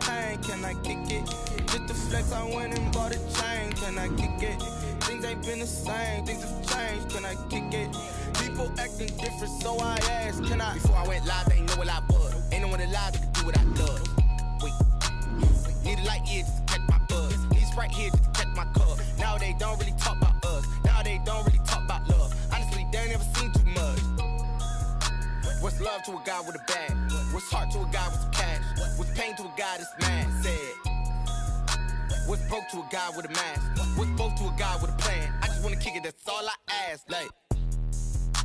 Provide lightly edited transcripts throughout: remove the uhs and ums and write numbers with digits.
pain, can I kick it? Just the flex, I went and bought a chain, can I kick it? Things ain't been the same, things have changed, can I kick it? People acting different, so I asked, can I? Before I went live, they ain't know what I was. Ain't no one alive that could do what I love. Wait, need a light here just to catch my buzz. Need Sprite here just to catch my cup. Now they don't really talk about us. Now they don't really talk about love. Honestly, they ain't never seen too much. What's love to a guy with a bag? What's heart to a guy with some cash? What's pain to a guy that's mad? Said. What's broke to a guy with a mask? What's broke to a guy with a plan? I just wanna kick it, that's all I ask. Like,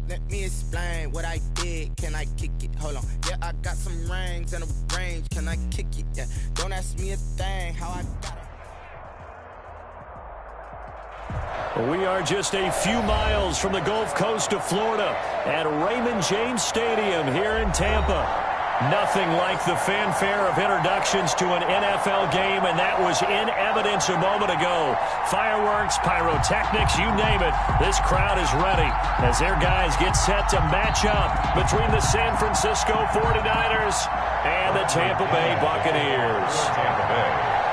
let me explain what I did. Can I kick it? Hold on. Yeah, I got some rings and a range. Can I kick it? Yeah. Don't ask me a thing. How I got it. We are just a few miles from the Gulf Coast of Florida at Raymond James Stadium here in Tampa. Nothing like the fanfare of introductions to an NFL game, and that was in evidence a moment ago. Fireworks, pyrotechnics, you name it. This crowd is ready as their guys get set to match up between the San Francisco 49ers and the Tampa Bay Buccaneers. Tampa Bay.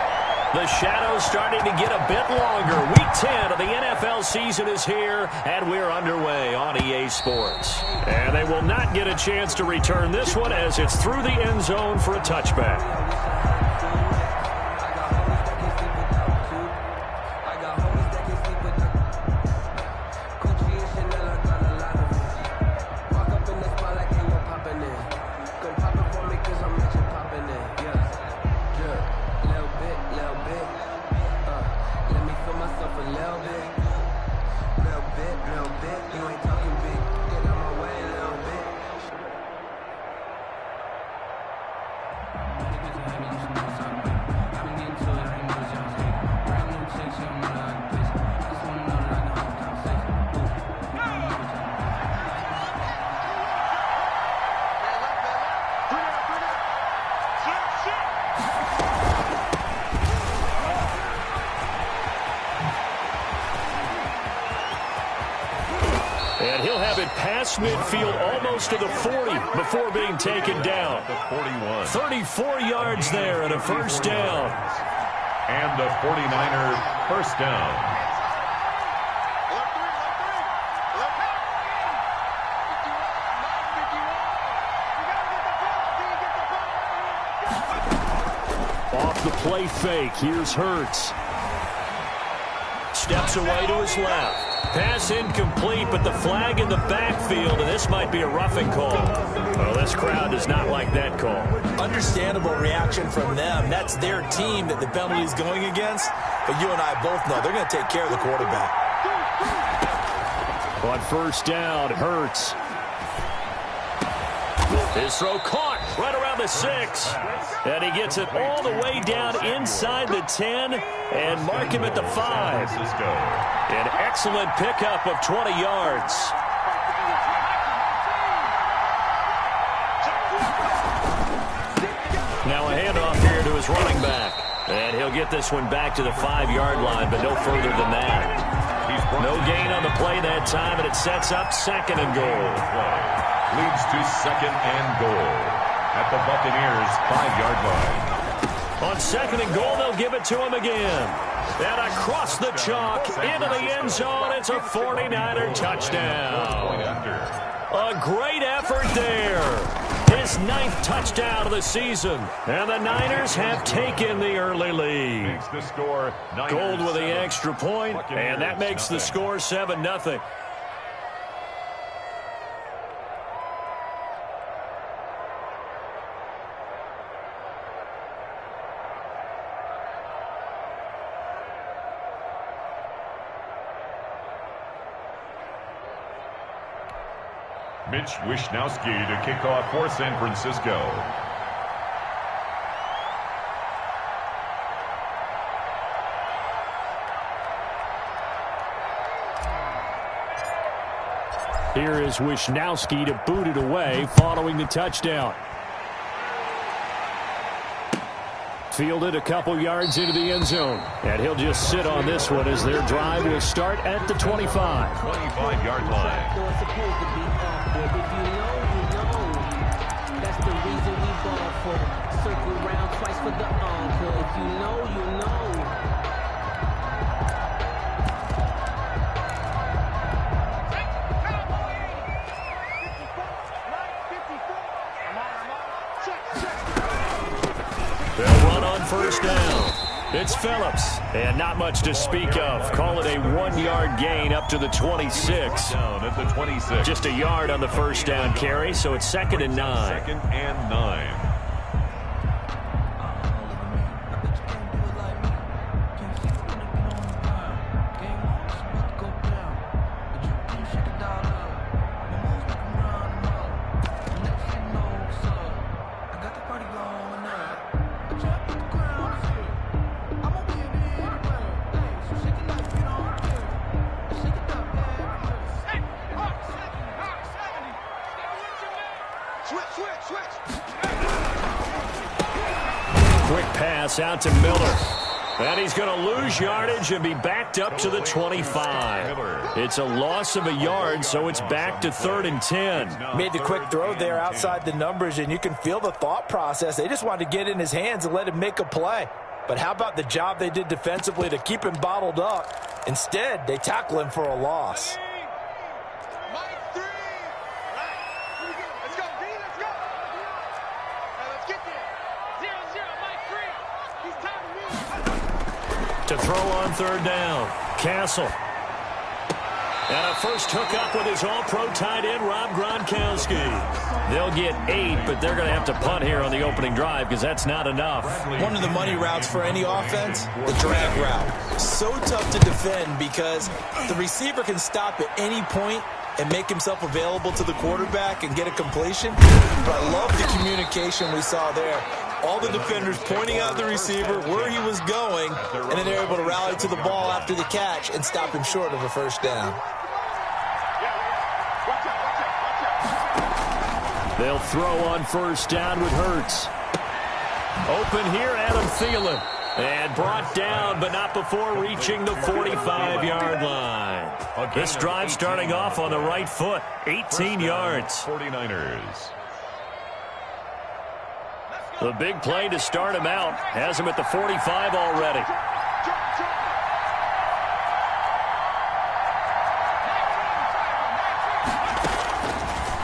The shadow's starting to get a bit longer. Week 10 of the NFL season is here, and we're underway on EA Sports. And they will not get a chance to return this one as it's through the end zone for a touchback. And he'll have it past midfield almost to the 40 before being taken down. The 41. 34 yards there and a first down. And the 49ers first down. Off the play fake, here's Hurts. Steps away to his left. Pass incomplete, but the flag in the backfield, and this might be a roughing call. Well, this crowd does not like that call. Understandable reaction from them. That's their team that the penalty is going against. But you and I both know they're going to take care of the quarterback. On first down, Hurts. His throw caught right around the 6. And he gets it all the way down inside the 10 and mark him at the 5. An excellent pickup of 20 yards. Now a handoff here to his running back. And he'll get this one back to the 5-yard line, but no further than that. No gain on the play that time, and it sets up 2nd and goal. Leads to 2nd and goal at the Buccaneers' 5-yard line. On 2nd and goal, they'll give it to him again. And across the chalk, into the end zone, it's a 49er touchdown. A great effort there. His 9th touchdown of the season. And the Niners have taken the early lead. Makes the score Gold with the extra point, and that makes the score 7-0. Mitch Wishnowsky to kick off for San Francisco. Here is Wishnowsky to boot it away following the touchdown. Fielded a couple yards into the end zone. And he'll just sit on this one as their drive will start at the 25. 25-yard line. That's the reason we ball for. Circle round twice for the run on first down. It's Phillips, and not much to speak of. Call it a 1-yard gain up to the 26. Down at the 26. Just a yard on the first down carry, so it's 2nd and 9. 2nd and 9. Quick pass out to Miller. And he's going to lose yardage and be backed up to the 25. It's a loss of a yard, so it's back to 3rd and 10. Made the quick throw there outside the numbers, and you can feel the thought process. They just wanted to get in his hands and let him make a play. But how about the job they did defensively to keep him bottled up? Instead, they tackle him for a loss. To throw on 3rd down, Castle. And a first hookup with his all-pro tight end, Rob Gronkowski. They'll get 8, but they're going to have to punt here on the opening drive because that's not enough. One of the money routes for any offense, the drag route. So tough to defend because the receiver can stop at any point and make himself available to the quarterback and get a completion. But I love the communication we saw there. All the defenders pointing out the receiver where he was going, and then they're able to rally to the ball after the catch and stop him short of a first down. They'll throw on first down with Hurts. Open here, Adam Thielen. And brought down, but not before reaching the 45-yard line. This drive starting off on the right foot, 18 yards. 49ers. The big play to start him out has him at the 45 already.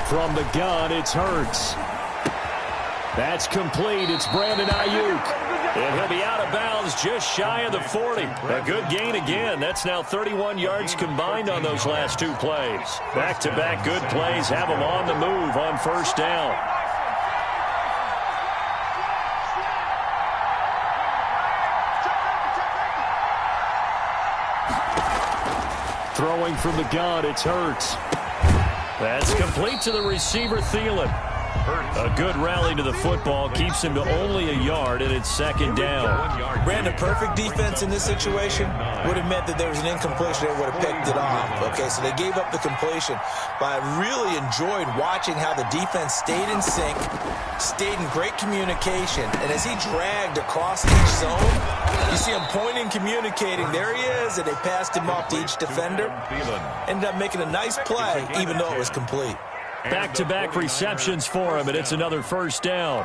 From the gun, it's Hurts. That's complete. It's Brandon Ayuk. And he'll be out of bounds just shy of the 40. A good gain again. That's now 31 yards combined on those last 2 plays. Back-to-back good plays have him on the move on first down. Throwing from the gun, it's Hurts. That's complete to the receiver, Thielen. A good rally to the football keeps him to only a yard, and it's 2nd down. Brandon, perfect defense in this situation would have meant that there was an incompletion. They would have picked it off. Okay, so they gave up the completion. But I really enjoyed watching how the defense stayed in sync, stayed in great communication, and as he dragged across each zone, you see him pointing, communicating. There he is, and they passed him off to each defender. Ended up making a nice play, even though it was complete. Back-to-back receptions for him, and it's another first down.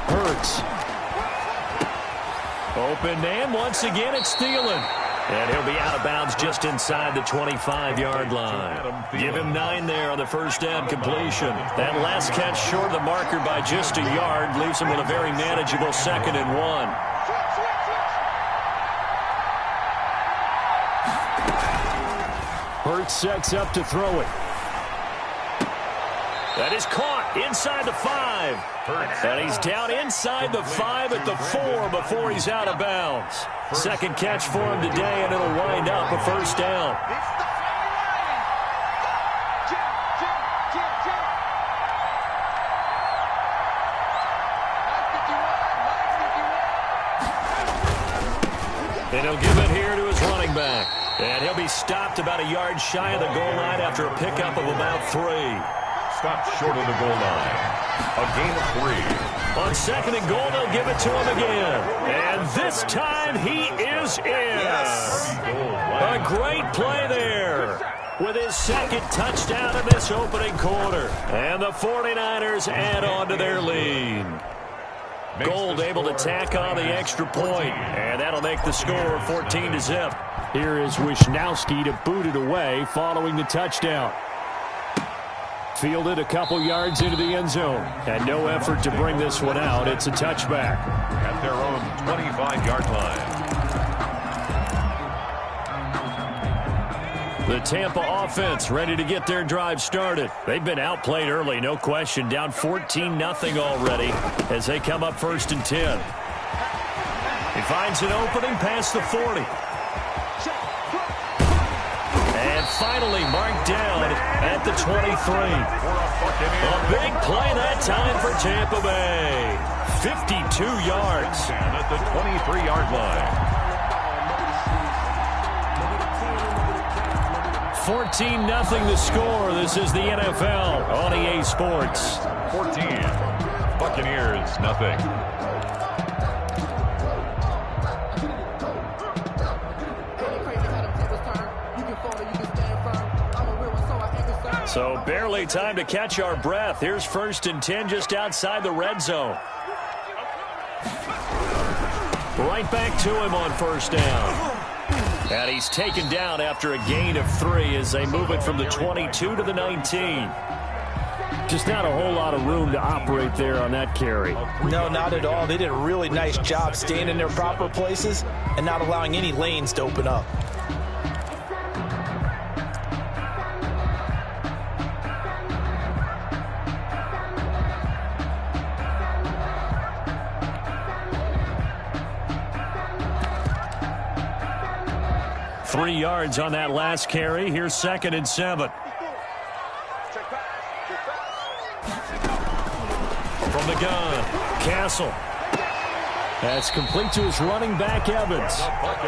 Hurts. Open man, once again it's Thielen. And he'll be out of bounds just inside the 25-yard line. Give him 9 there on the first down completion. That last catch short of the marker by just a yard leaves him with a very manageable 2nd and 1. Hurts sets up to throw it. That is caught inside the 5. And he's down inside the 5 at the 4 before he's out of bounds. Second catch for him today, and it'll wind up a first down. And he'll give it here to his running back. And he'll be stopped about a yard shy of the goal line after a pickup of about 3. Stopped short of the goal line. A gain of 3. On 2nd and goal, they'll give it to him again. And this time he is in. Yes. A great play there with his 2nd touchdown in this opening quarter. And the 49ers add on to their lead. Gould able to tack on the extra point, and that'll make the score 14-0. Here is Wisnowski to boot it away following the touchdown. Fielded a couple yards into the end zone. And no effort to bring this one out. It's a touchback. At their own 25-yard line. The Tampa offense ready to get their drive started. They've been outplayed early, no question. Down 14-0 already as they come up 1st and 10. He finds an opening past the 40. And finally marked down at the 23. A big play that time for Tampa Bay. 52 yards. At the 23-yard line. 14-0 the score. This is the NFL on EA Sports. 14. Buccaneers, nothing. So barely time to catch our breath. Here's 1st and 10 just outside the red zone. Right back to him on 1st down. And he's taken down after a gain of 3 as they move it from the 22 to the 19. Just not a whole lot of room to operate there on that carry. No, not at all. They did a really nice job staying in their proper places and not allowing any lanes to open up. Three yards on that last carry. Here's 2nd and 7. From the gun, Castle. That's complete to his running back, Evans.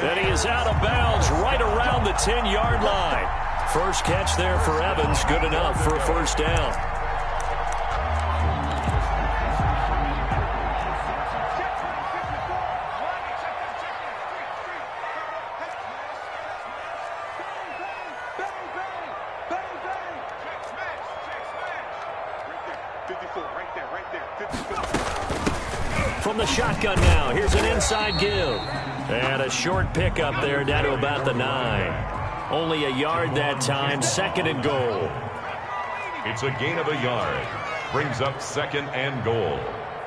Then he is out of bounds right around the 10-yard line. First catch there for Evans. Good enough for a 1st down. From the shotgun now, here's an inside give. And a short pickup there down to about the 9. Only a yard that time, 2nd and goal. It's a gain of a yard. Brings up 2nd and goal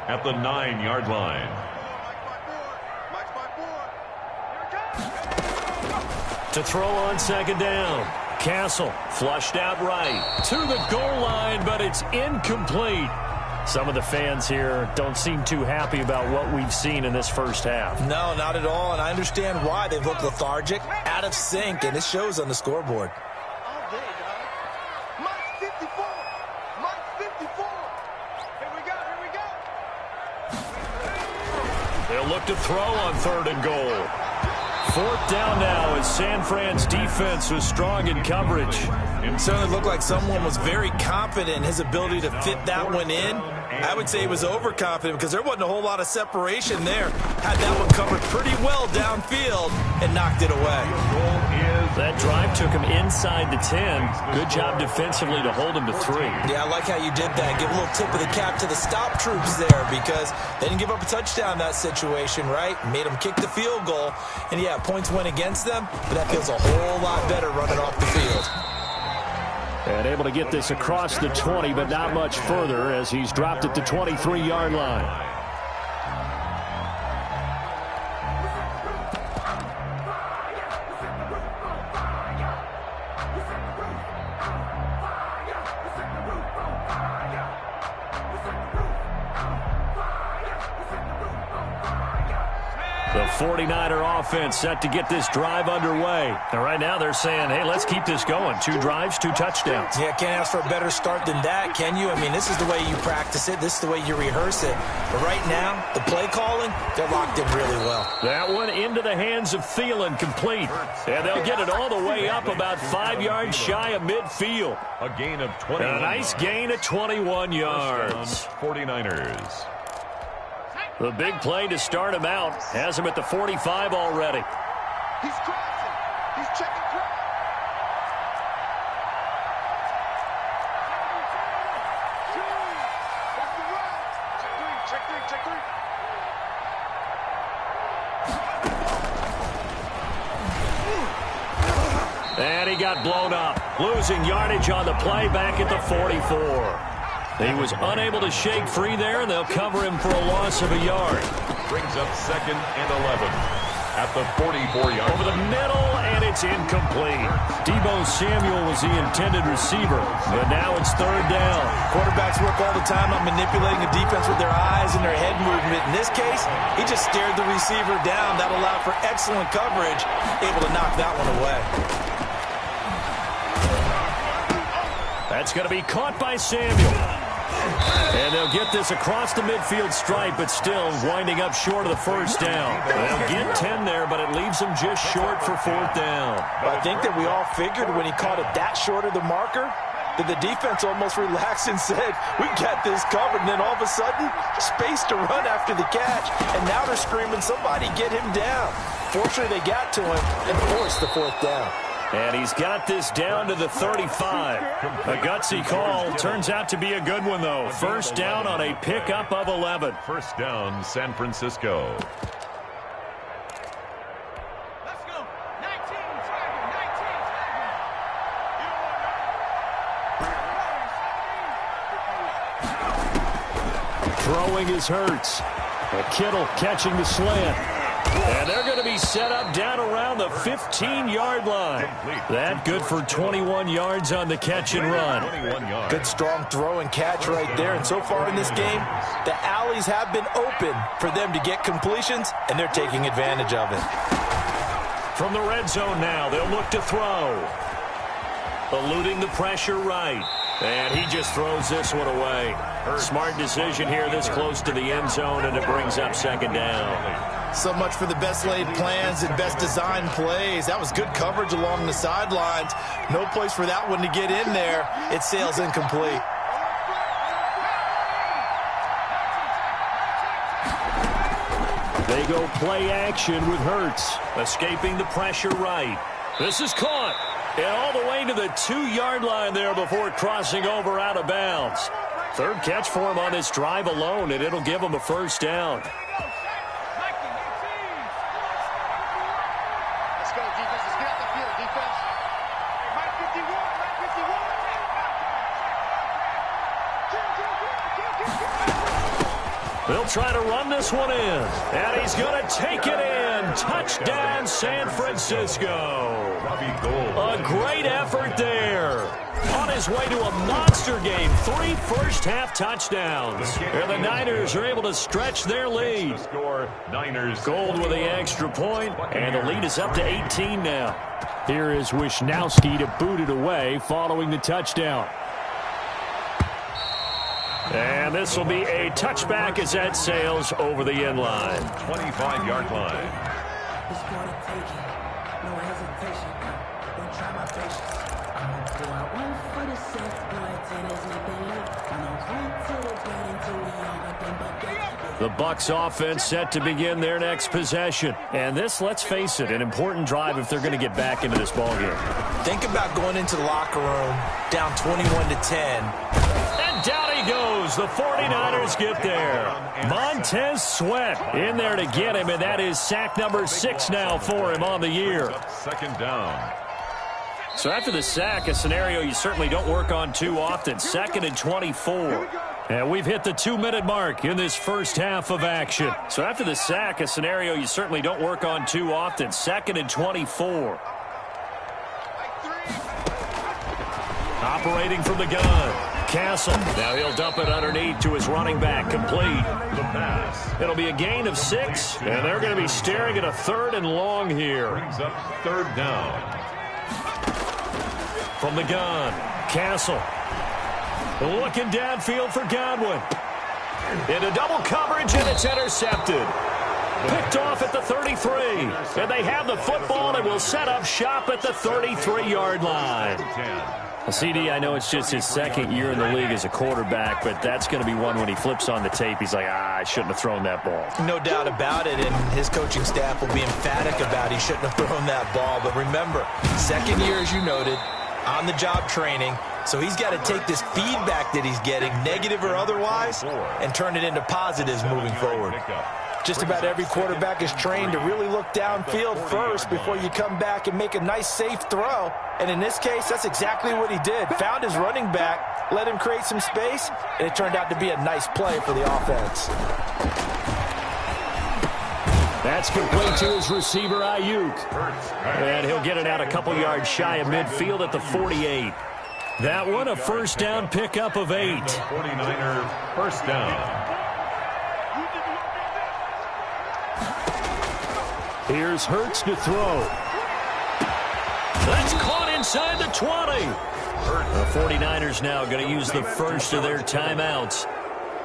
at the 9-yard line. To throw on 2nd down. Castle flushed out right to the goal line, but it's incomplete. Some of the fans here don't seem too happy about what we've seen in this first half. No, not at all, and I understand why. They've looked lethargic, out of sync, and it shows on the scoreboard. They'll look to throw on 3rd and goal. 4th down now as San Fran's defense was strong in coverage. It certainly looked like someone was very confident in his ability to fit that one in. I would say he was overconfident because there wasn't a whole lot of separation there. Had that one covered pretty well downfield and knocked it away. That drive took him inside the 10. Good job defensively to hold him to 3. Yeah, I like how you did that. Give a little tip of the cap to the stop troops there because they didn't give up a touchdown in that situation, right? Made them kick the field goal. And, yeah, points went against them, but that feels a whole lot better running off the field. And able to get this across the 20, but not much further as he's dropped at the 23-yard line. The 49er offense set to get this drive underway. And right now they're saying, hey, let's keep this going. 2 drives, 2 touchdowns. Yeah, can't ask for a better start than that, can you? I mean, this is the way you practice it. This is the way you rehearse it. But right now, the play calling, they're locked in really well. That one into the hands of Thielen, complete. And they'll get it all the way up about 5 yards shy of midfield. A gain of 21. And a nice gain of 21 yards. 49ers. The big play to start him out has him at the 45 already. He's crossing. He's checking cross. That's the run. Check three. And he got blown up, losing yardage on the play back at the 44. He was unable to shake free there, and they'll cover him for a loss of a yard. Brings up 2nd and 11 at the 44-yard. Over the middle, and it's incomplete. Deebo Samuel was the intended receiver, but now it's 3rd down. Quarterbacks work all the time on manipulating the defense with their eyes and their head movement. In this case, he just stared the receiver down. That allowed for excellent coverage, able to knock that one away. That's going to be caught by Samuel. And they'll get this across the midfield stripe, but still winding up short of the 1st down. They'll get 10 there, but it leaves them just short for 4th down. I think that we all figured when he caught it that short of the marker that the defense almost relaxed and said, we got this covered. And then all of a sudden, space to run after the catch. And now they're screaming, somebody get him down. Fortunately, they got to him and forced the 4th down. And he's got this down to the 35. A gutsy call. Turns out to be a good one, though. 1st down on a pickup of 11. 1st down, San Francisco. Let's go. 19, Throwing is Hurts. Kittle catching the slant. And they're going to be set up down around the 15-yard line. That good for 21 yards on the catch and run. Good strong throw and catch right there. And so far in this game, the alleys have been open for them to get completions, and they're taking advantage of it. From the red zone now, they'll look to throw. Eluding the pressure right. And he just throws this one away. Smart decision here this close to the end zone, and it brings up 2nd down. So much for the best laid plans and best designed plays. That was good coverage along the sidelines. No place for that one to get in there. It sails incomplete. They go play action with Hurts. Escaping the pressure right. This is caught. And all the way to the 2-yard line there before crossing over out of bounds. 3rd catch for him on this drive alone, and it'll give him a 1st down. Let's go, defense. Let's get out the field, defense. Mike 51, Mike 51. They'll try to run this one in. And he's going to take it in. Touchdown, San Francisco. A great effort there. On his way to a monster game. 3 first-half touchdowns. And the Niners are able to stretch their lead. Gold with the extra point, and the lead is up to 18 now. Here is Wisnowski to boot it away following the touchdown. And this will be a touchback as that sails over the end line. 25-yard line. It's gonna take it. No hesitation. Don't try my patience. I'ma go out one for the set. Boy, tennis nothing left. I'ma run to the bed until we all got them buckets. The Bucs offense set to begin their next possession. And this, let's face it, an important drive if they're going to get back into this ballgame. Think about going into the locker room down 21-10. And down he goes. The 49ers get there. Montez Sweat in there to get him, and that is sack number 6 now for him on the year. 2nd down. So after the sack, a scenario you certainly don't work on too often. 2nd and 24. And we've hit the 2-minute mark in this first half of action. So after the sack, a scenario you certainly don't work on too often. 2nd and 24. Operating from the gun. Castle. Now he'll dump it underneath to his running back. Complete. The pass. It'll be a gain of 6, and they're going to be staring at a 3rd and long here. Brings up 3rd down. From the gun, Castle. Looking downfield for Godwin. Into double coverage, and it's intercepted. Picked off at the 33. And they have the football and will set up shop at the 33-yard line. CD, I know it's just his 2nd year in the league as a quarterback, but that's going to be one when he flips on the tape. He's like, I shouldn't have thrown that ball. No doubt about it, and his coaching staff will be emphatic about he shouldn't have thrown that ball. But remember, 2nd year, as you noted, on-the-job training. So he's got to take this feedback that he's getting, negative or otherwise, and turn it into positives moving forward. Just about every quarterback is trained to really look downfield first before you come back and make a nice, safe throw. And in this case, that's exactly what he did. Found his running back, let him create some space, and it turned out to be a nice play for the offense. That's complete to his receiver, Ayuk. And he'll get it out a couple yards shy of midfield at the 48. That one, a first down pickup of 8. 49er first down. Here's Hurts to throw. That's caught inside the 20. The 49ers now going to use the first of their timeouts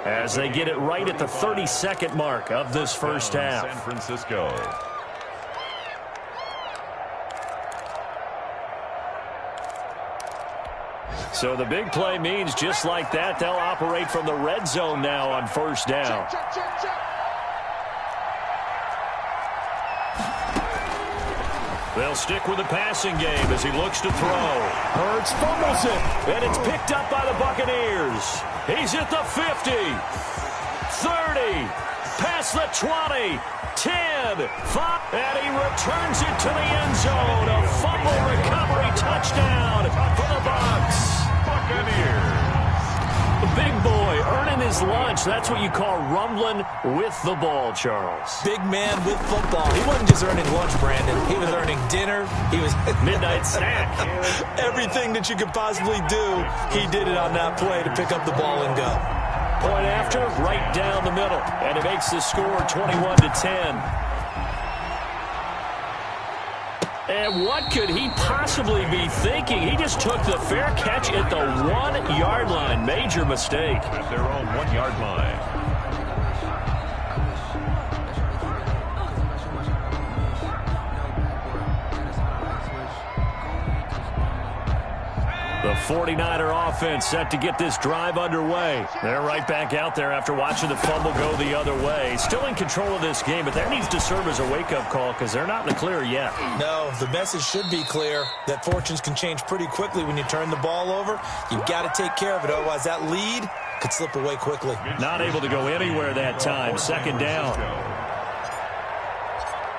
as they get it right at the 32nd mark of this first half. San Francisco. So the big play means just like that, they'll operate from the red zone now on first down. They'll stick with the passing game as he looks to throw. Hurts fumbles it. And it's picked up by the Buccaneers. He's at the 50, 30, past the 20, 10, 5, and he returns it to the end zone. A fumble recovery touchdown for the Bucs. Buccaneers. The big boy earning his lunch. That's what you call rumbling with the ball, Charles. Big man with football. He wasn't just earning lunch, Brandon. He was earning dinner. He was Midnight snack. Everything that you could possibly do, he did it on that play to pick up the ball and go. Point after, right down the middle. And it makes the score 21-10. And what could he possibly be thinking? He just took the fair catch at the 1-yard line. Major mistake. At their own 1-yard line. The 49er offense set to get this drive underway. They're right back out there after watching the fumble go the other way. Still in control of this game, but that needs to serve as a wake-up call because they're not in the clear yet. No, the message should be clear that fortunes can change pretty quickly when you turn the ball over. You've got to take care of it, otherwise that lead could slip away quickly. Not able to go anywhere that time. Second down.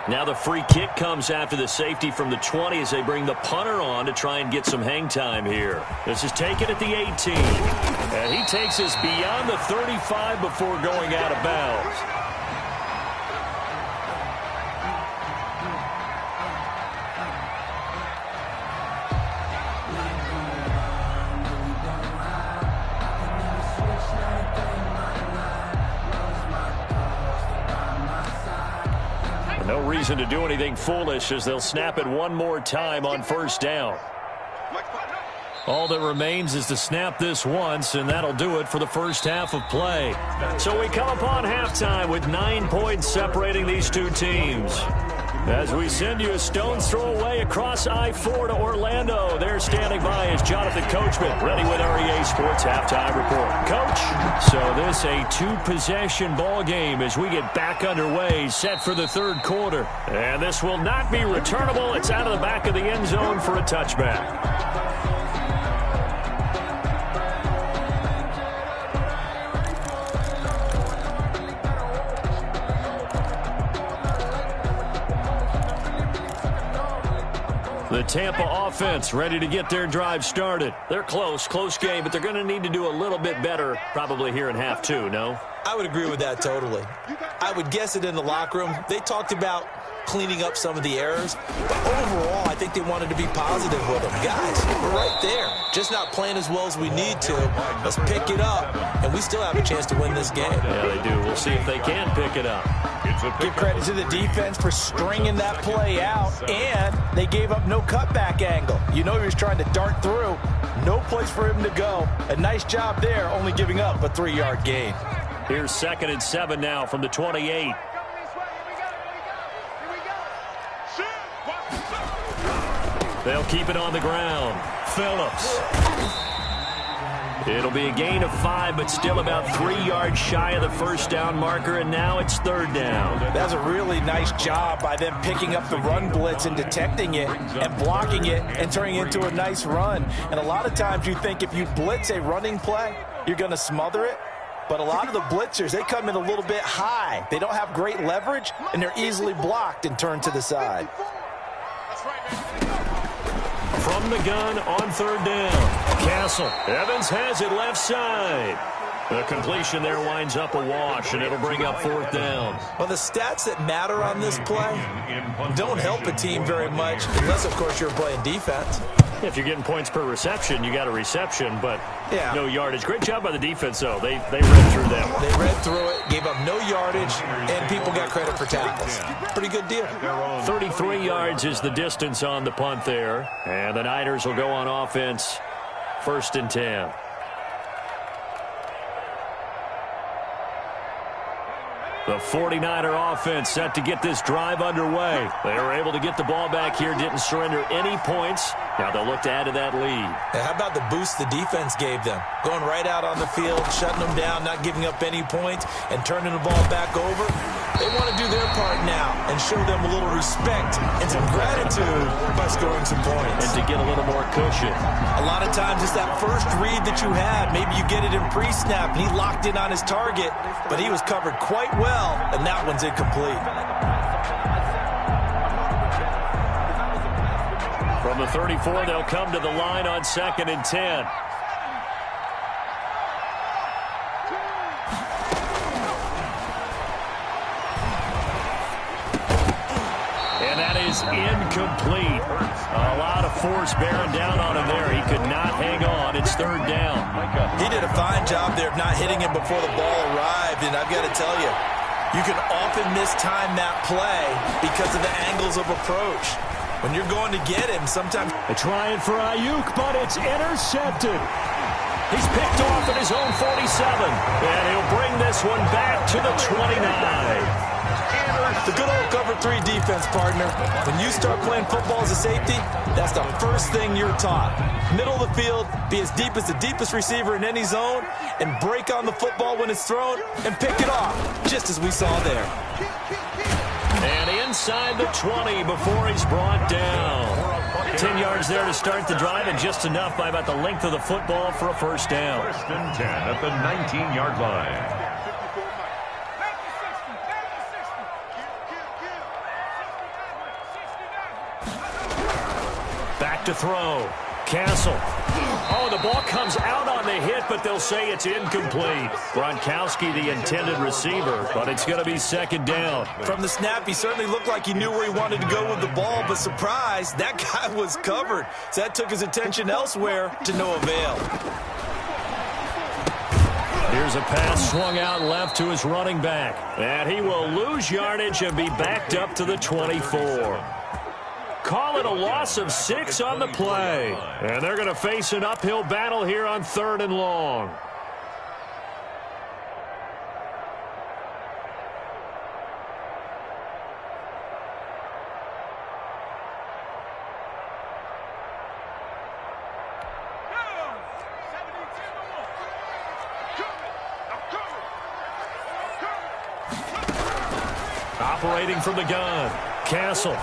Now the free kick comes after the safety from the 20 as they bring the punter on to try and get some hang time here. This is taken at the 18. And he takes us beyond the 35 before going out of bounds. No reason to do anything foolish as they'll snap it one more time on first down. All that remains is to snap this once, and that'll do it for the first half of play. So we come upon halftime with 9 points separating these two teams. As we send you a stone's throw away across I-4 to Orlando, there standing by is Jonathan Coachman, ready with REA Sports Halftime Report. Coach, so this a 2-possession ball game as we get back underway, set for the third quarter. And this will not be returnable. It's out of the back of the end zone for a touchback. The Tampa offense ready to get their drive started. They're close game, but they're going to need to do a little bit better probably here in half two, no? I would agree with that totally. I would guess it in the locker room. They talked about cleaning up some of the errors, but overall, I think they wanted to be positive with them. Guys, we're right there. Just not playing as well as we need to. Let's pick it up, and we still have a chance to win this game. Yeah, they do. We'll see if they can pick it up. Give credit to the defense for stringing that play out, and they gave up no cutback angle. You know he was trying to dart through. No place for him to go. A nice job there, only giving up a 3-yard gain. Here's 2nd and 7 now from the 28. They'll keep it on the ground. Phillips. It'll be a gain of 5, but still about 3 yards shy of the first down marker, and now it's 3rd down. That's a really nice job by them picking up the run blitz and detecting it and blocking it and turning it into a nice run. And a lot of times you think if you blitz a running play, you're going to smother it. But a lot of the blitzers, they come in a little bit high. They don't have great leverage, and they're easily blocked and turned to the side. From the gun on third down. Castle. Evans has it left side. The completion there winds up a wash, and it'll bring up fourth down. Well, the stats that matter on this play don't help a team very much, unless, of course, you're playing defense. If you're getting points per reception, you got a reception, but no yardage. Great job by the defense, though. They read through that one. They read through it, gave up no yardage, and people got credit for tackles. Pretty good deal. 33 yards is the distance on the punt there, and the Niners will go on offense, 1st and 10. The 49er offense set to get this drive underway. They were able to get the ball back here, didn't surrender any points. Now they'll look to add to that lead. And how about the boost the defense gave them? Going right out on the field, shutting them down, not giving up any points, and turning the ball back over. They want to do their part now and show them a little respect and some gratitude by scoring some points. And to get a little more cushion. A lot of times it's that first read that you had. Maybe you get it in pre-snap, and he locked in on his target, but he was covered quite well, and that one's incomplete. From the 34, they'll come to the line on 2nd and 10. And that is incomplete. A lot of force bearing down on him there. He could not hang on. It's 3rd down. He did a fine job there of not hitting him before the ball arrived, and I've got to tell you, you can often mistime that play because of the angles of approach. When you're going to get him, sometimes... They're trying for Ayuk, but it's intercepted. He's picked off at his own 47, and he'll bring this one back to the 29. The good old cover 3 defense, partner. When you start playing football as a safety, that's the first thing you're taught. Middle of the field, be as deep as the deepest receiver in any zone, and break on the football when it's thrown, and pick it off, just as we saw there. And inside the 20 before he's brought down. 10 yards there to start the drive, and just enough by about the length of the football for a first down. 1st and 10 at the 19-yard line. Back to throw. Castle. Oh, the ball comes out on the hit, but they'll say it's incomplete. Gronkowski, the intended receiver, but it's going to be 2nd down. From the snap, he certainly looked like he knew where he wanted to go with the ball, but surprise, that guy was covered. So that took his attention elsewhere to no avail. Here's a pass swung out left to his running back. And he will lose yardage and be backed up to the 24. Call it a loss of 6 on the play. And they're going to face an uphill battle here on 3rd and long. Operating from the gun, Castle.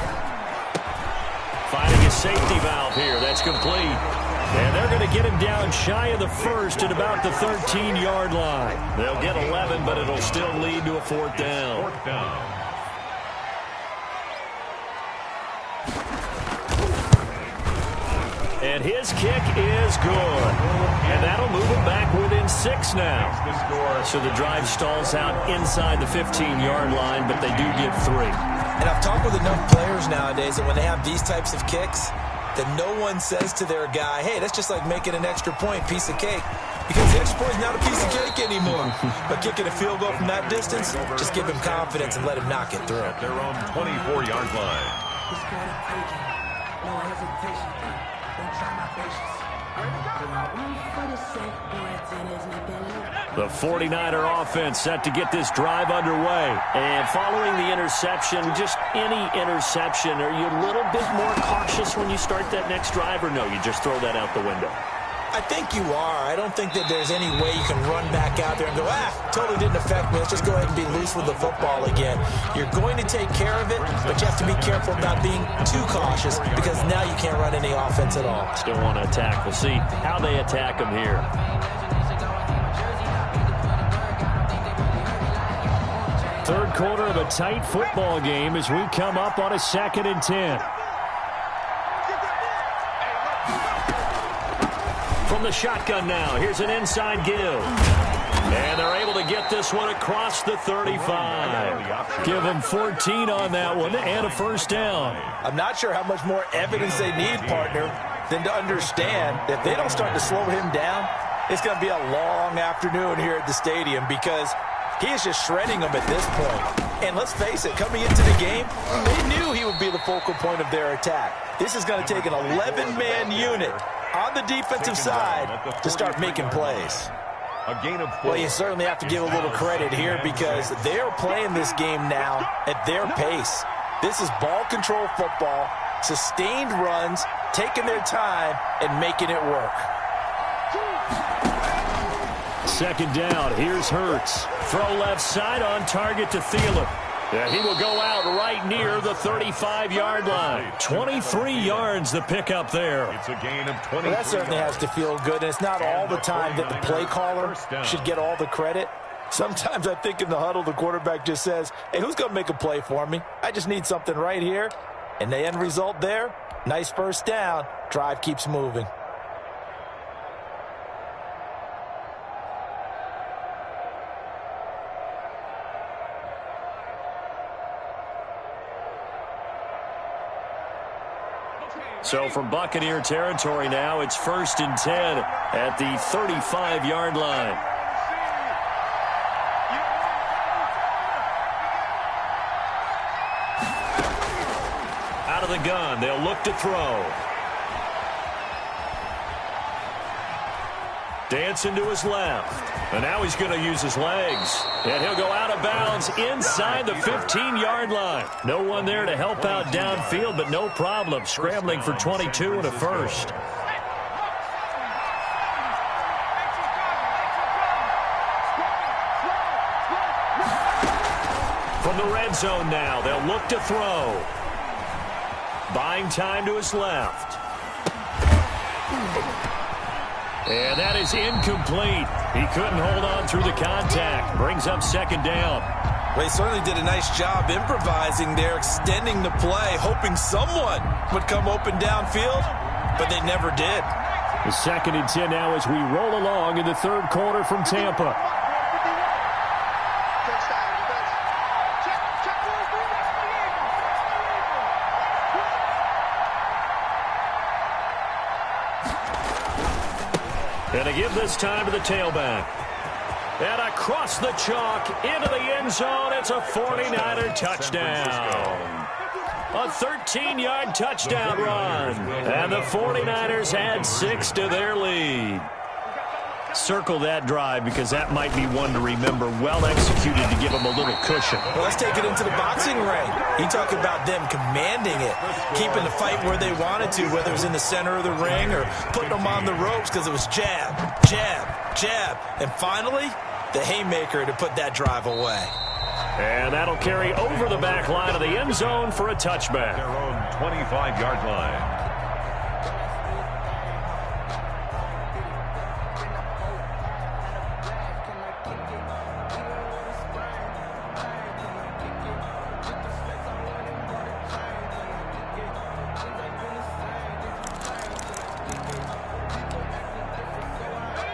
Finding a safety valve here. That's complete. And they're going to get him down shy of the 1st at about the 13-yard line. They'll get 11, but it'll still lead to a 4th down. 4th down. And his kick is good. And that'll move him back within 6 now. So the drive stalls out inside the 15-yard line, but they do get 3. And I've talked with enough players nowadays that when they have these types of kicks, that no one says to their guy, hey, that's just like making an extra point, piece of cake. Because the extra point is not a piece of cake anymore. But kicking a field goal from that distance, just give him confidence and let him knock it through. At their own 24-yard line. It's gonna take it. No hesitation. Don't try my patience. The 49er offense set to get this drive underway. And following the interception, just any interception, are you a little bit more cautious when you start that next drive, or no, you just throw that out the window? I think you are. I don't think that there's any way you can run back out there and go, totally didn't affect me. Let's just go ahead and be loose with the football again. You're going to take care of it, but you have to be careful about being too cautious because now you can't run any offense at all. Still want to attack. We'll see how they attack them here. Third quarter of a tight football game as we come up on a 2nd and 10. From the shotgun now, here's an inside give. And they're able to get this one across the 35. Give them 14 on that one and a first down. I'm not sure how much more evidence they need, partner, than to understand that if they don't start to slow him down, it's going to be a long afternoon here at the stadium because he is just shredding them at this point. And let's face it, coming into the game, they knew he would be the focal point of their attack. This is going to take an 11-man unit on the defensive side to start making plays. A gain of 4. Well, you certainly have to give a little credit here because they're playing this game now at their pace. This is ball control football, sustained runs, taking their time, and making it work. 2nd down. Here's Hurts. Throw left side on target to Thielen. Yeah, he will go out right near the 35-yard line. 23 yards the pickup there. It's a gain of 20. Well, that certainly has to feel good, and it's not all the time that the play caller should get all the credit. Sometimes I think in the huddle, the quarterback just says, hey, who's going to make a play for me? I just need something right here. And the end result there, nice first down. Drive keeps moving. So from Buccaneer territory now, it's 1st and 10 at the 35-yard line. Out of the gun, they'll look to throw. Dancing to his left. And now he's going to use his legs. And he'll go out of bounds inside the 15-yard line. No one there to help out downfield, but no problem. Scrambling for 22 and a first. From the red zone now, they'll look to throw. Buying time to his left. And that is incomplete. He couldn't hold on through the contact. Brings up 2nd down. Well, he certainly did a nice job improvising there, extending the play, hoping someone would come open downfield, but they never did. The 2nd and 10 now as we roll along in the 3rd quarter from Tampa. And to give this time to the tailback. And across the chalk into the end zone, it's a 49er touchdown. A 13-yard touchdown run. And the 49ers add 6 to their lead. Circle that drive because that might be one to remember. Well executed to give them a little cushion. Well, let's take it into the boxing ring. You talk about them commanding it, keeping the fight where they wanted to, whether it was in the center of the ring or putting them on the ropes because it was jab, jab, jab. And finally, the haymaker to put that drive away. And that'll carry over the back line of the end zone for a touchback. Their own 25-yard line.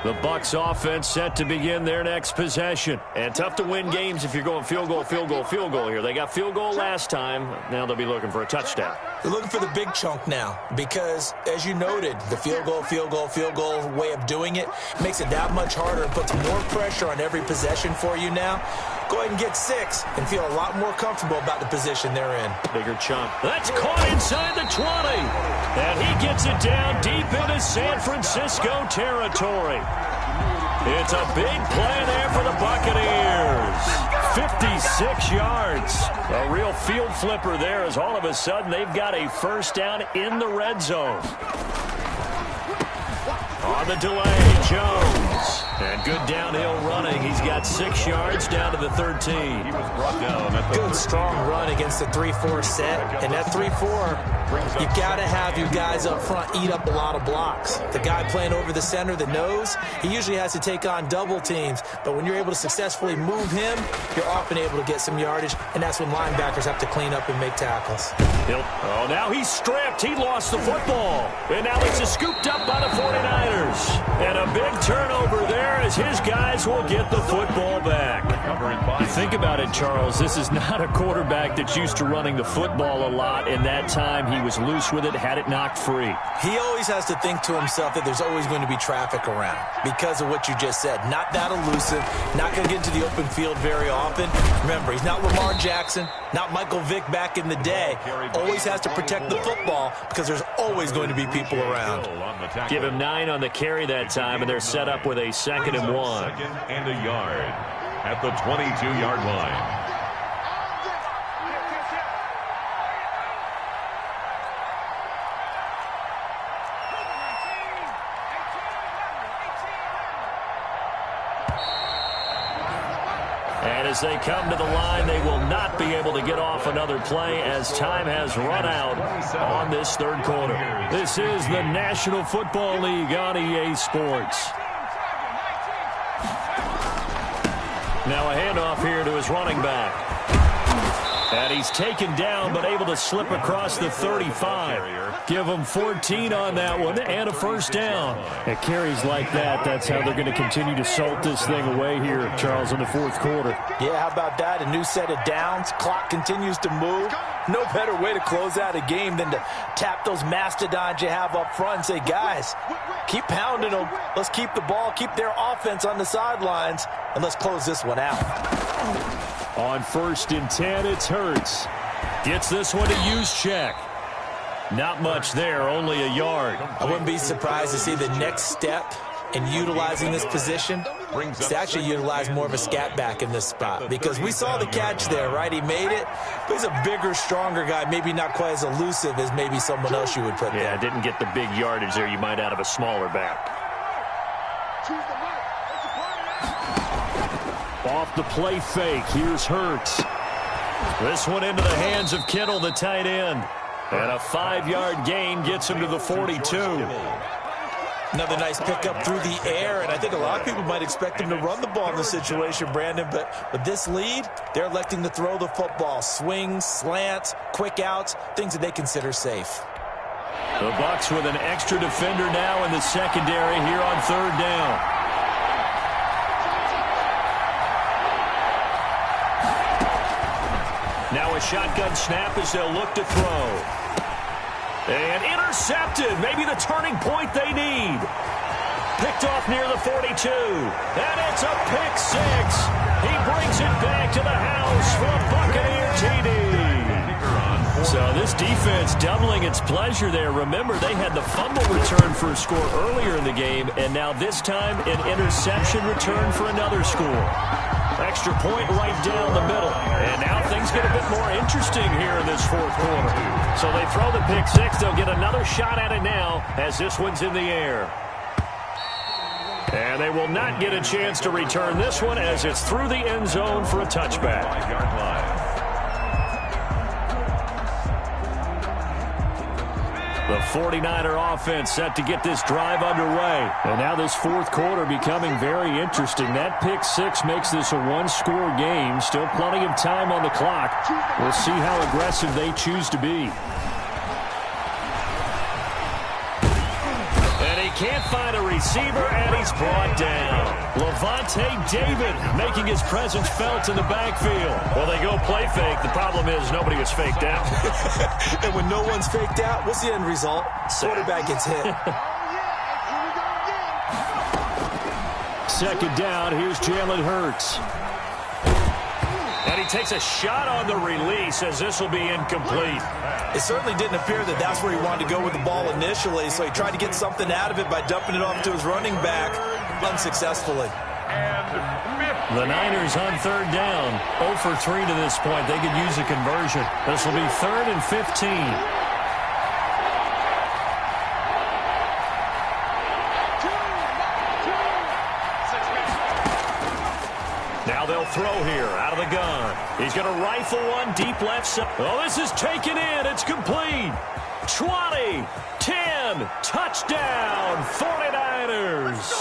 The Bucs offense set to begin their next possession. And tough to win games if you're going field goal, field goal, field goal here. They got field goal last time. Now they'll be looking for a touchdown. They're looking for the big chunk now because, as you noted, the field goal, field goal, field goal way of doing it makes it that much harder and puts more pressure on every possession for you now. Go ahead and get 6 and feel a lot more comfortable about the position they're in. Bigger chunk. That's caught inside the 20. And he gets it down deep into San Francisco territory. It's a big play there for the Buccaneers. 56 yards. A real field flipper there as all of a sudden they've got a first down in the red zone. On the delay, Jones. And good downhill running. He's got 6 yards down to the 13. He was brought down at the Good, strong run against the 3-4 set. And that 3-4, you got to have your guys up front eat up a lot of blocks. The guy playing over the center, the nose, he usually has to take on double teams. But when you're able to successfully move him, you're often able to get some yardage, and that's when linebackers have to clean up and make tackles. Oh, now he's stripped. He lost the football. And now it's scooped up by the 49ers. And a big turnover there as his guys will get the football back. You think about it, Charles, this is not a quarterback that's used to running the football a lot. In that time, he was loose with it, had it knocked free. He always has to think to himself that there's always going to be traffic around because of what you just said. Not that elusive, not going to get into the open field very often. Remember, he's not Lamar Jackson, not Michael Vick back in the day. Always has to protect the football because there's always going to be people around. Give him 9 on the carry that time, and they're set up with a 2nd and 1. Second and a yard at the 22-yard line. And as they come to the line, they will not be able to get off another play as time has run out on this 3rd quarter. This is the National Football League on EA Sports. Now a handoff here to his running back. And he's taken down but able to slip across the 35. Give him 14 on that one and a 1st down. At carries like that, that's how they're going to continue to salt this thing away here, Charles, in the 4th quarter. Yeah, how about that? A new set of downs. Clock continues to move. No better way to close out a game than to tap those mastodons you have up front and say, guys, keep pounding them. Let's keep the ball, keep their offense on the sidelines, and let's close this one out. On 1st and 10, it's Hurts. Gets this one to Juszczyk. Not much there, only a yard. I wouldn't be surprised to see the next step in utilizing this position is to actually utilize more of a scat back in this spot, because we saw the catch there, right? He made it, but he's a bigger, stronger guy, maybe not quite as elusive as maybe someone else you would put there. Yeah, didn't get the big yardage there you might out of a smaller back. Off the play fake, here's Hurts. This one into the hands of Kittle, the tight end. And a 5-yard gain gets him to the 42. Another nice pickup through the air, and I think a lot of people might expect him to run the ball in this situation, Brandon, but with this lead, they're electing to throw the football. Swings, slants, quick outs, things that they consider safe. The Bucs with an extra defender now in the secondary here on 3rd down. Now a shotgun snap as they'll look to throw. And intercepted. Maybe the turning point they need. Picked off near the 42. And it's a pick 6. He brings it back to the house for a Buccaneer TD. So this defense doubling its pleasure there. Remember, they had the fumble return for a score earlier in the game, and now this time an interception return for another score. Extra point right down the middle. And now things get a bit more interesting here in this 4th quarter. So they throw the pick 6. They'll get another shot at it now as this one's in the air. And they will not get a chance to return this one as it's through the end zone for a touchback. 5-yard line. The 49er offense set to get this drive underway. And now this 4th quarter becoming very interesting. That pick 6 makes this a 1-score game. Still plenty of time on the clock. We'll see how aggressive they choose to be. And he can't find a receiver, and he's brought down. Lavonte David making his presence felt in the backfield. Well, they go play fake. The problem is nobody was faked out. And when no one's faked out, what's the end result? Quarterback gets hit. 2nd down, here's Jalen Hurts. And he takes a shot on the release as this will be incomplete. It certainly didn't appear that that's where he wanted to go with the ball initially, so he tried to get something out of it by dumping it off to his running back unsuccessfully. The Niners on 3rd down. 0 for 3 to this point. They could use a conversion. This will be 3rd and 15. Now they'll throw here out of the gun. He's going to rifle one deep left side. Oh, this is taken in. It's complete. 20, 10, touchdown, 49ers.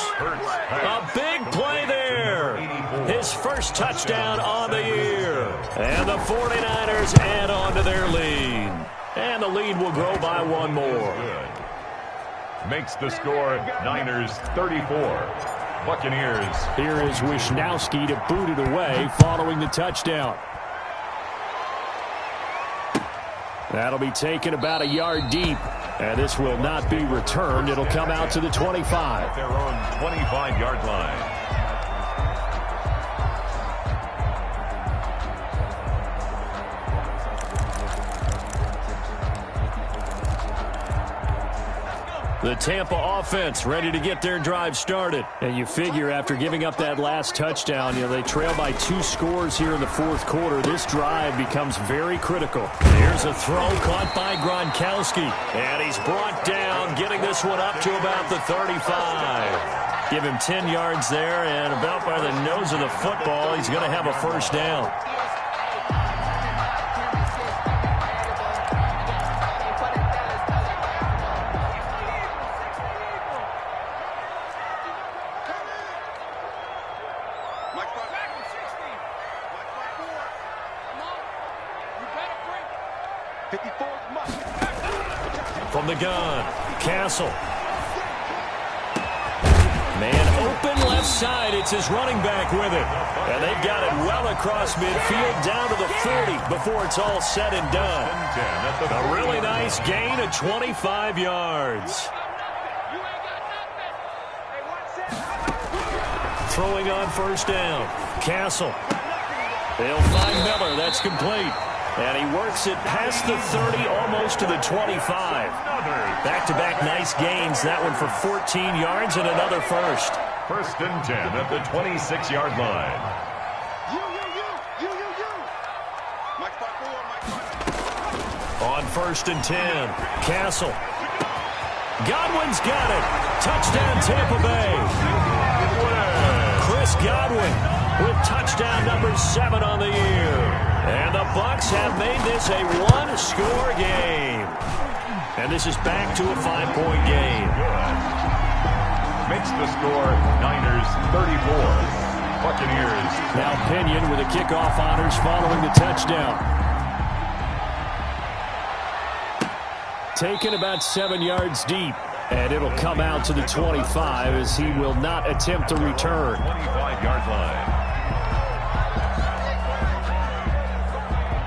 A big play there. His first touchdown on the year. And the 49ers add on to their lead. And the lead will grow by one more. Makes the score Niners 34. Buccaneers. Here is Wisnowski to boot it away following the touchdown. That'll be taken about a yard deep. And this will not be returned. It'll come out to the 25. At their own 25-yard line. The Tampa offense ready to get their drive started. And you figure after giving up that last touchdown, they trail by 2 scores here in the fourth quarter. This drive becomes very critical. Here's a throw caught by Gronkowski. And he's brought down, getting this one up to about the 35. Give him 10 yards there, and about by the nose of the football, he's going to have a first down. From the gun, Castle. Man open left side. It's his running back with it. And they've got it well across midfield down to the 40 before it's all said and done. A really nice gain of 25 yards. Throwing on first down. Castle. They'll find Miller. That's complete. And he works it past the 30, almost to the 25. Back-to-back nice gains. That one for 14 yards and another first. First and 10 at the 26-yard line. On first and 10, Castle. Godwin's got it. Touchdown, Tampa Bay. Chris Godwin with touchdown number 7 on the year. And the Bucs have made this a one-score game. And this is back to a 5-point game. Makes the score Niners 34. Buccaneers. Now Pinion with the kickoff honors following the touchdown. Taken about 7 yards deep. And it'll come out to the 25 as he will not attempt to return. 25-yard line.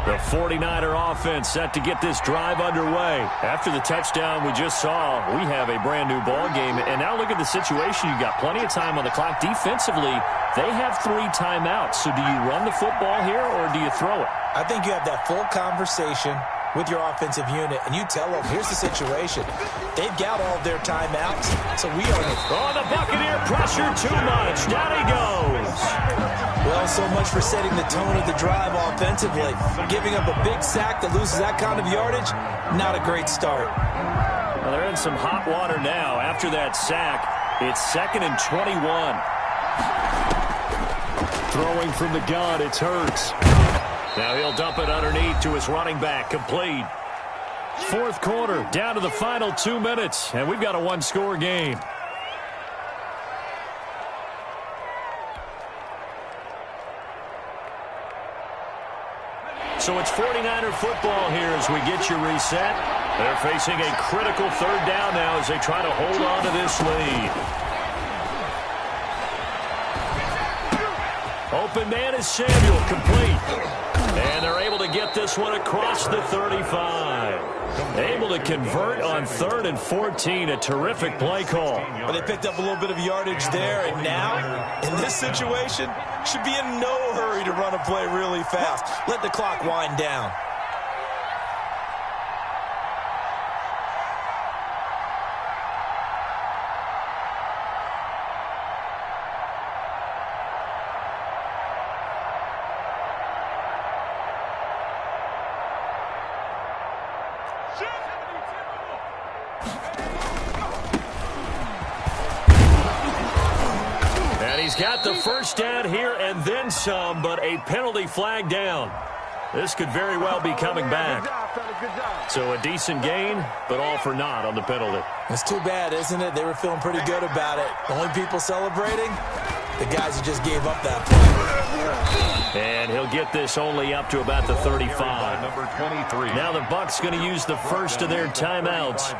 The 49er offense set to get this drive underway. After the touchdown we just saw, we have a brand new ball game. And now look at the situation. You've got plenty of time on the clock. Defensively, they have 3 timeouts. So do you run the football here or do you throw it? I think you have that full conversation with your offensive unit, and you tell them, here's the situation. They've got all of their timeouts, so we are... Oh, the Buccaneer pressure too much. Down he goes. Well, so much for setting the tone of the drive offensively. Giving up a big sack that loses that kind of yardage, not a great start. Well, they're in some hot water now. After that sack, it's 2nd and 21. Throwing from the gun, it's Hurts. Now he'll dump it underneath to his running back, complete. Fourth quarter, down to the final 2 minutes, and we've got a one-score game. So it's 49er football here as we get you reset. They're facing a critical 3rd down now as they try to hold on to this lead. Open man is Samuel, complete. And they're able to get this one across the 35. Able to convert on 3rd and 14. A terrific play call. Well, they picked up a little bit of yardage there, and now, in this situation, should be in no hurry to run a play really fast. Let the clock wind down. He's got the first down here and then some, but a penalty flag down. This could very well be coming back. So a decent gain, but all for naught on the penalty. It's too bad, isn't it? They were feeling pretty good about it. The only people celebrating, the guys who just gave up that play. And he'll get this only up to about the 35. Number 23. Now the Bucs going to use the first of their timeouts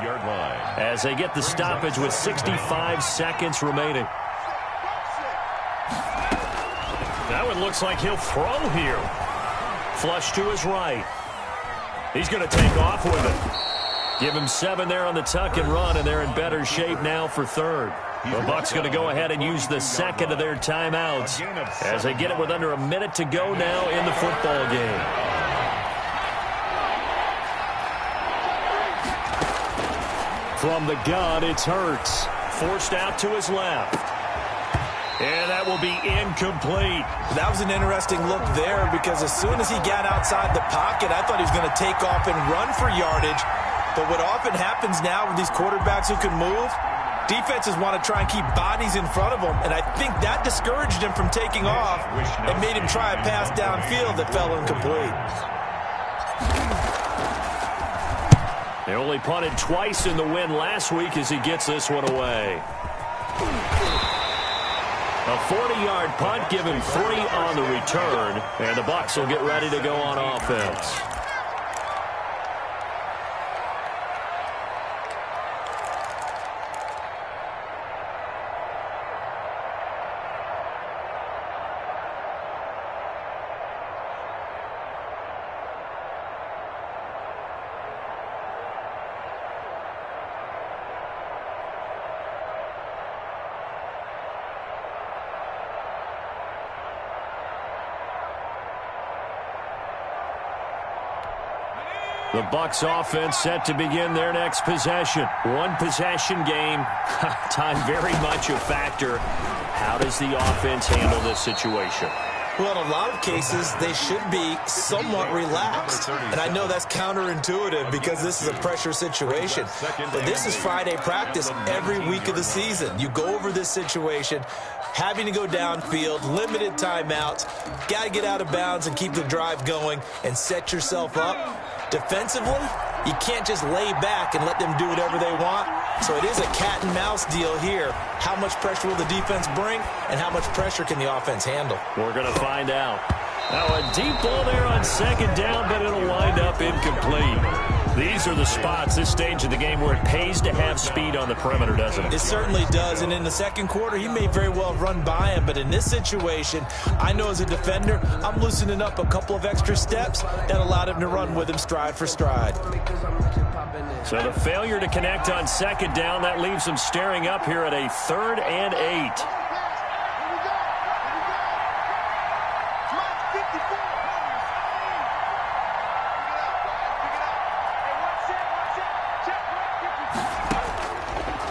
as they get the stoppage with 65 seconds remaining. That one looks like he'll throw here. Flush to his right. He's going to take off with it. Give him 7 there on the tuck and run, and they're in better shape now for third. The Bucs going to go ahead and use the second of their timeouts as they get it with under a minute to go now in the football game. From the gun, it's Hurts. Forced out to his left. And that will be incomplete. That was an interesting look there because as soon as he got outside the pocket, I thought he was going to take off and run for yardage. But what often happens now with these quarterbacks who can move, defenses want to try and keep bodies in front of them, and I think that discouraged him from taking off and made him try a pass downfield that fell incomplete. They only punted twice in the win last week as he gets this one away. A 40-yard punt, give him 3 on the return, and the Bucs will get ready to go on offense. The Bucs offense set to begin their next possession. One possession game. Time very much a factor. How does the offense handle this situation? Well, in a lot of cases, they should be somewhat relaxed. And I know that's counterintuitive because this is a pressure situation. But this is Friday practice every week of the season. You go over this situation, having to go downfield, limited timeouts, got to get out of bounds and keep the drive going and set yourself up. Defensively, you can't just lay back and let them do whatever they want. So it is a cat and mouse deal here. How much pressure will the defense bring, and how much pressure can the offense handle? We're going to find out. Now a deep ball there on second down, but it'll wind up incomplete. These are the spots, this stage of the game, where it pays to have speed on the perimeter, doesn't it? It certainly does, and in the second quarter, he may very well have run by him, but in this situation, I know as a defender, I'm loosening up a couple of extra steps that allowed him to run with him stride for stride. So the failure to connect on second down, that leaves him staring up here at a 3rd and 8.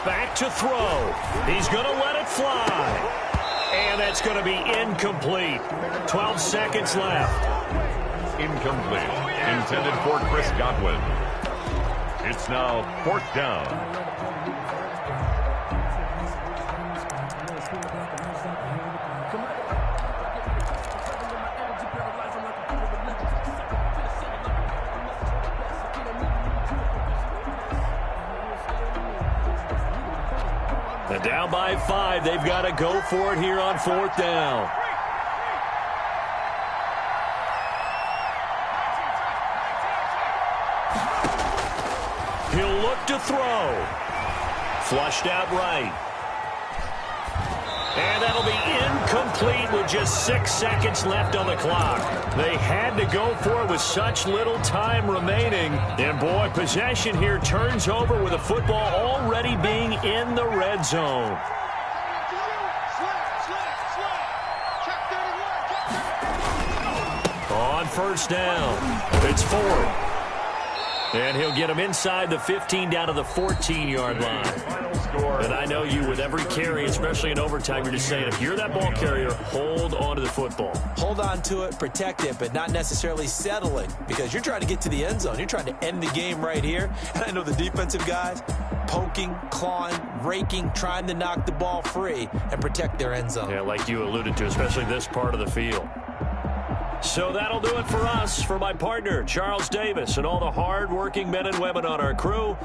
Back to throw. He's going to let it fly. And that's going to be incomplete. 12 seconds left. Incomplete. Intended for Chris Godwin. It's now 4th down. And down by 5, they've got to go for it here on 4th down. He'll look to throw. Flushed out right. And that'll be incomplete with just 6 seconds left on the clock. They had to go for it with such little time remaining. And boy, possession here turns over with the football already being in the red zone. On 1st down, it's 4th. And he'll get him inside the 15 down to the 14-yard line. And I know you, with every carry, especially in overtime, you're just saying, if you're that ball carrier, hold on to the football. Hold on to it, protect it, but not necessarily settling because you're trying to get to the end zone. You're trying to end the game right here. And I know the defensive guys, poking, clawing, raking, trying to knock the ball free and protect their end zone. Yeah, like you alluded to, especially this part of the field. So that'll do it for us. For my partner, Charles Davis, and all the hard-working men and women on our crew,